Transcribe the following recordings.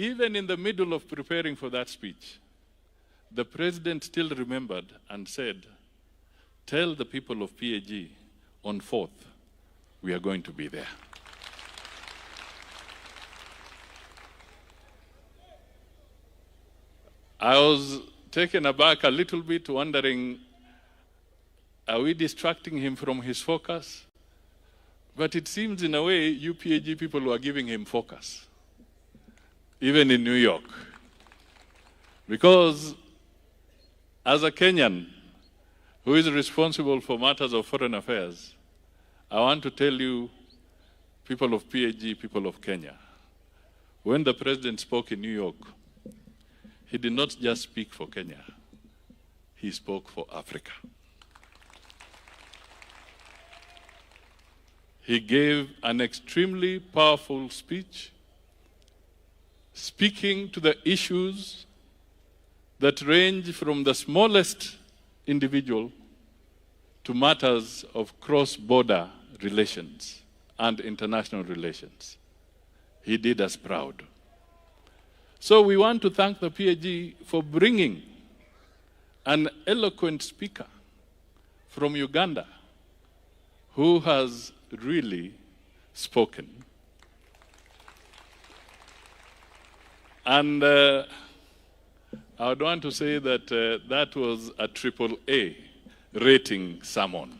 even in the middle of preparing for that speech, the president still remembered and said, tell the people of PAG on 4th, we are going to be there. I was taken aback a little bit, wondering, are we distracting him from his focus? But it seems in a way, you PAG people were giving him focus, even in New York. Because as a Kenyan who is responsible for matters of foreign affairs, I want to tell you, people of PAG, people of Kenya, when the president spoke in New York, he did not just speak for Kenya, he spoke for Africa. He gave an extremely powerful speech, speaking to the issues that range from the smallest individual to matters of cross-border relations and international relations. He did us proud. So we want to thank the PAG for bringing an eloquent speaker from Uganda who has really spoken. And I would want to say that that was a AAA rating sermon.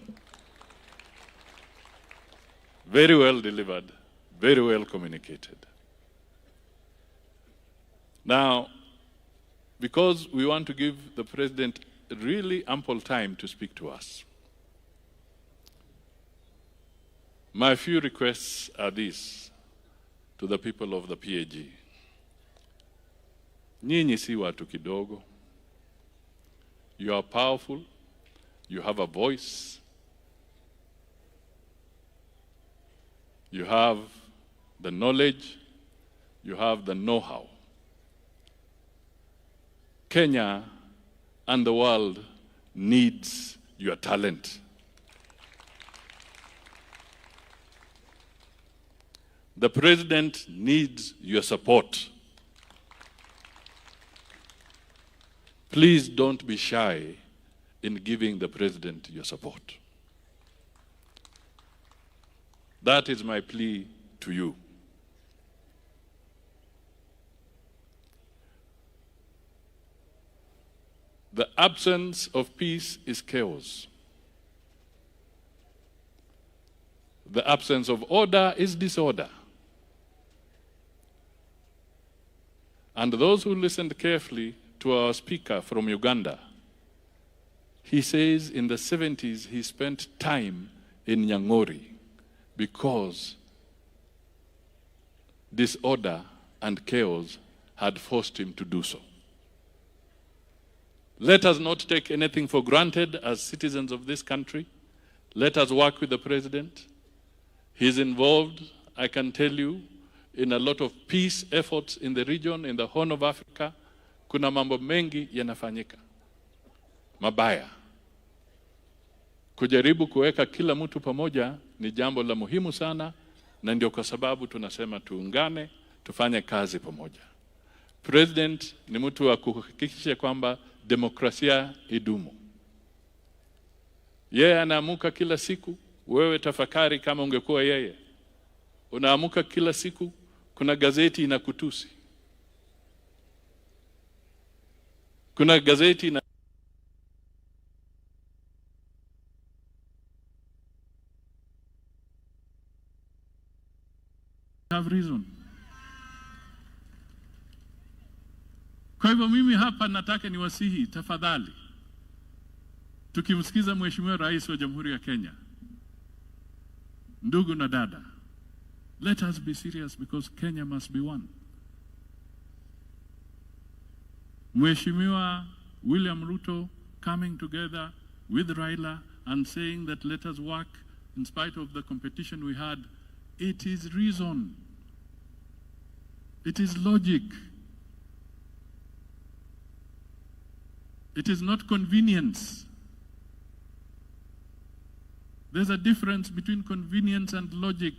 Very well delivered, very well communicated. Now, because we want to give the president really ample time to speak to us, my few requests are these to the people of the PAG. Nyinyi si watu kidogo. You are powerful. You have a voice. You have the knowledge. You have the know-how. Kenya and the world needs your talent. The president needs your support. Please don't be shy in giving the president your support. That is my plea to you. The absence of peace is chaos. The absence of order is disorder. And those who listened carefully to our speaker from Uganda, he says in the 70s he spent time in Nyang because disorder and chaos had forced him to do so. Let us not take anything for granted as citizens of this country. Let us work with the president. He's involved, I can tell you, in a lot of peace efforts in the region, in the Horn of Africa. Kuna mambo mengi yanafanyika mabaya. Kujaribu kuweka kila mtu pamoja ni jambo la muhimu sana, na ndio kwa sababu tunasema tuungane, tufanye kazi pamoja. President ni mtu wa kuhakikisha kwamba demokrasia idumu. Yeye anaamuka kila siku, wewe tafakari kama ungekuwa yeye. Unaamuka kila siku, kuna gazeti inakutusi. Kuna gazeti na have reason. Kwa hivyo mimi hapa nataka niwasihi tafadhali, tukimsikiza Mheshimiwa Rais wa Jamhuri ya Kenya, ndugu na dada, let us be serious because Kenya must be one. Mheshimiwa William Ruto coming together with Raila and saying that let us work in spite of the competition we had, it is reason. It is logic. It is not convenience. There's a difference between convenience and logic.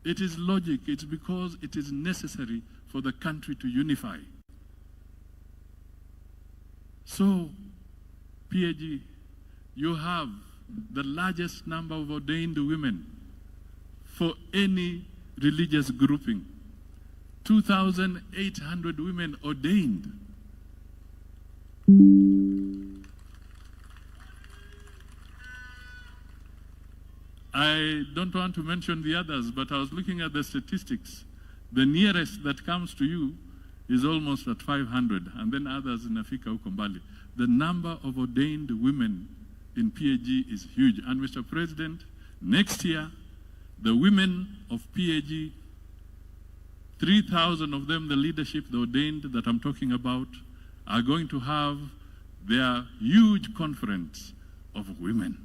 It is logic. It's because it is necessary for the country to unify. So, PAG, you have the largest number of ordained women for any religious grouping. 2,800 women ordained. I don't want to mention the others, but I was looking at the statistics. The nearest that comes to you is almost at 500, and then others in Africa huko mbali. The number of ordained women in PAG is huge. And Mr. President, next year, the women of PAG, 3,000 of them, the leadership, the ordained that I'm talking about, are going to have their huge conference of women.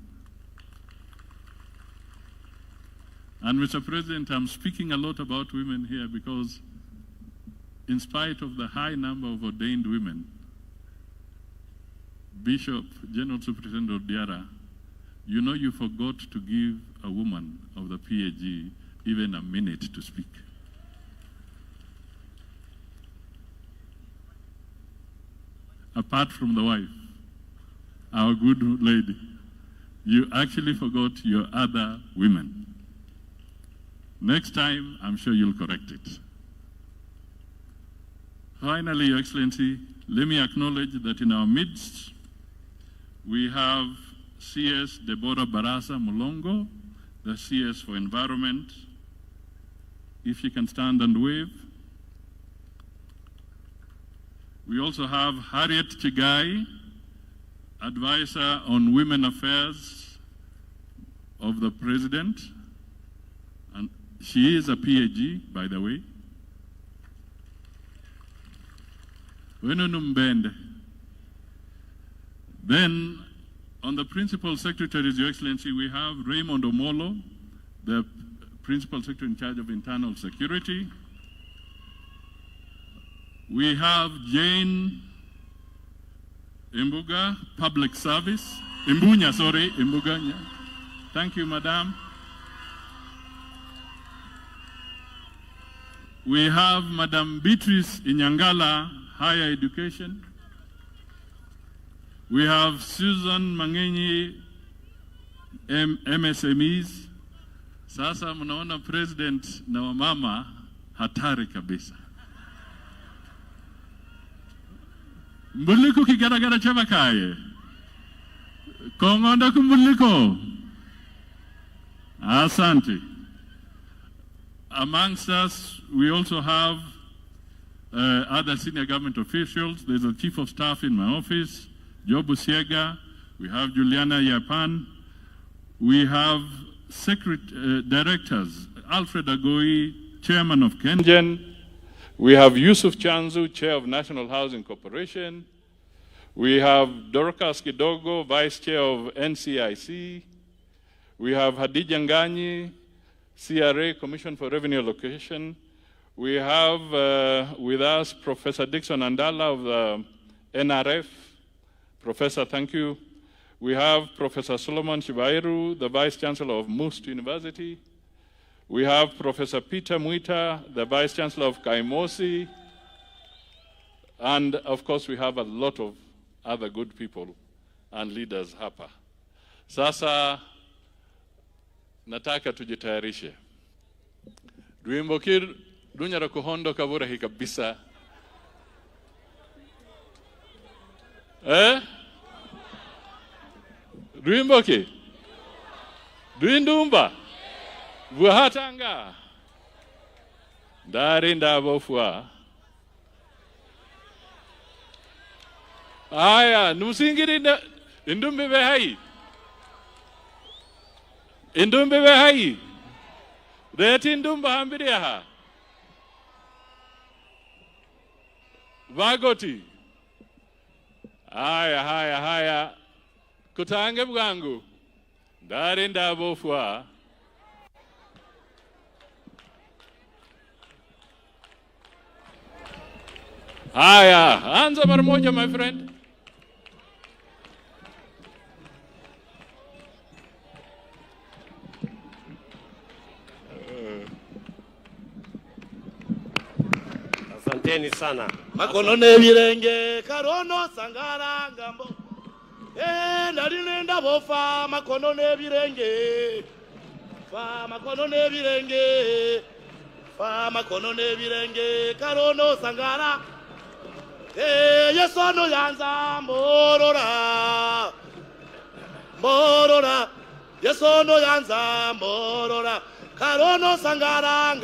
And Mr. President, I'm speaking a lot about women here because in spite of the high number of ordained women, Bishop, General Superintendent Odiara, you know you forgot to give a woman of the PAG even a minute to speak. Apart from the wife, our good lady, you actually forgot your other women. Next time, I'm sure you'll correct it. Finally, Your Excellency, let me acknowledge that in our midst, we have CS Deborah Barasa Mulongo, the CS for Environment. If you can stand and wave. We also have Harriet Chigai, Advisor on Women Affairs of the President. And she is a PAG, by the way. Then, on the Principal Secretaries, Your Excellency, we have Raymond Omolo, the Principal Secretary in charge of Internal Security. We have Jane Imbuga, Public Service. Imbunya, sorry, Imbuga. Thank you, Madam. We have Madam Beatrice Inyangala, Higher Education. We have Susan Mangenyi, MSMEs. Sasa mnaona President na wamama hatari kabisa. Mbuliko kigaragara chabakaye. Kongonda kumbuliko. Asante. Amongst us, we also have other senior government officials. There's a Chief of Staff in my office, Joe Busiega. We have Juliana Yapan. We have directors, Alfred Agoi, Chairman of Kenyan. We have Yusuf Chanzu, Chair of National Housing Corporation. We have Dorcas Kidogo, Vice Chair of NCIC. We have Hadija Nganyi, CRA, Commission for Revenue Allocation. We have with us Professor Dixon Andala of the NRF. Professor, thank you. We have Professor Solomon Shibairu, the Vice Chancellor of Must University. We have Professor Peter Mwita, the Vice Chancellor of Kaimosi. And of course, we have a lot of other good people and leaders hapa. Sasa, nataka tujitayarishe. Duimbokir dunyara kuhondo kabura hikabisa. Duimboki? Duindumba? Buhatanga? Darinda bofua. Aya, numusingiri indumbe behai. Indumbe behai. Reti indumba hambiriaha. Vagoti. Haya. Kutange bwangu. Darinda bofua. Haya, anza mara moja, my friend. Asanteni sana. Makono nebirenge karono sangara ngambo. Nalinenda bofa makono nebirenge. Fa makono nebirenge. Fa makono nebirenge karono sangara. Yesono yanza morora. Morora. Yesono yanza morora. Karono sangara.